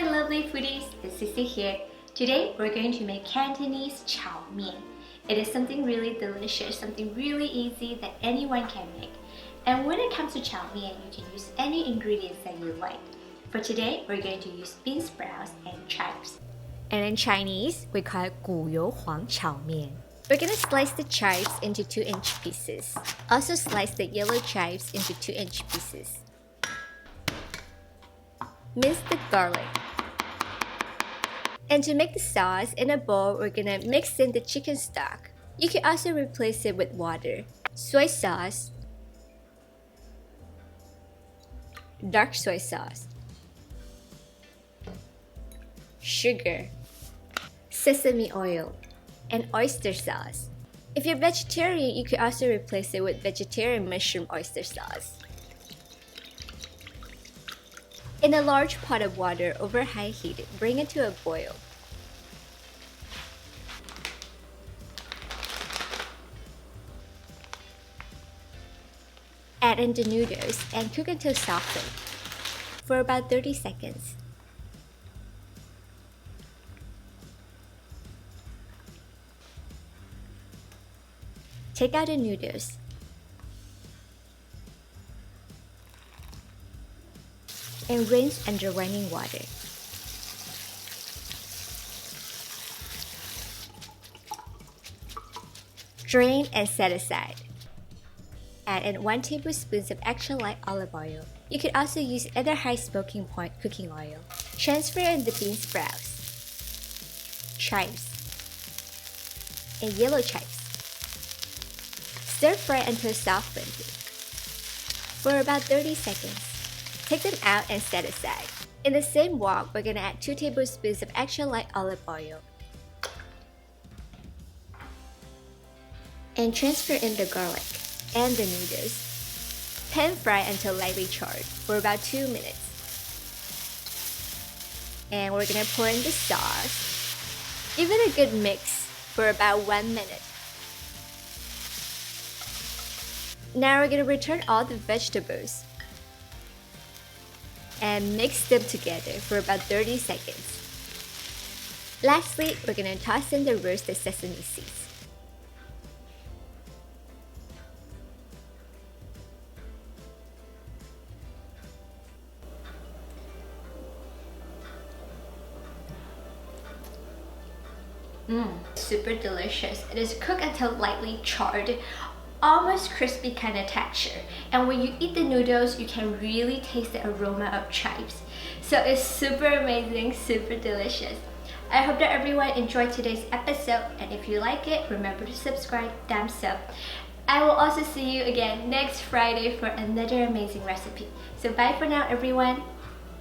my lovely foodies, it's CiCi here. Today we're going to make Cantonese Chow Mein. It is something really delicious, something really easy that anyone can make. And when it comes to chow mein, you can use any ingredients that you like. For today, we're going to use bean sprouts and chives. And in Chinese, we call it 古油黄炒面. We're gonna slice the chives into 2-inch pieces. Also slice the yellow chives into 2-inch pieces. Mince the garlic. And to make the sauce, in a bowl, we're gonna mix in the chicken stock. You can also replace it with water, soy sauce, dark soy sauce, sugar, sesame oil, and oyster sauce. If you're vegetarian, you could also replace it with vegetarian mushroom oyster sauce. In a large pot of water over high heat, bring it to a boil. Add in the noodles and cook until softened for about 30 seconds. Take out the noodles. And rinse under running water. Drain and set aside. Add in 1 tablespoon of extra light olive oil. You could also use other high smoking point cooking oil. Transfer in the bean sprouts, chives, and yellow chives. Stir fry until softened for about 30 seconds. Take them out and set aside. In the same wok, we're gonna add 2 tablespoons of extra light olive oil. And transfer in the garlic and the noodles. Pan fry until lightly charred for about 2 minutes. And we're gonna pour in the sauce. Give it a good mix for about 1 minute. Now we're gonna return all the vegetables and mix them together for about 30 seconds. Lastly, we're gonna toss in the roasted sesame seeds. Super delicious. It is cooked until lightly charred, almost crispy kind of texture, and when you eat the noodles you can really taste the aroma of chives. So it's super amazing, super delicious. I hope that everyone enjoyed today's episode, and if you like it, remember to subscribe, thumbs up. I will also see you again next Friday for another amazing recipe. So bye for now everyone.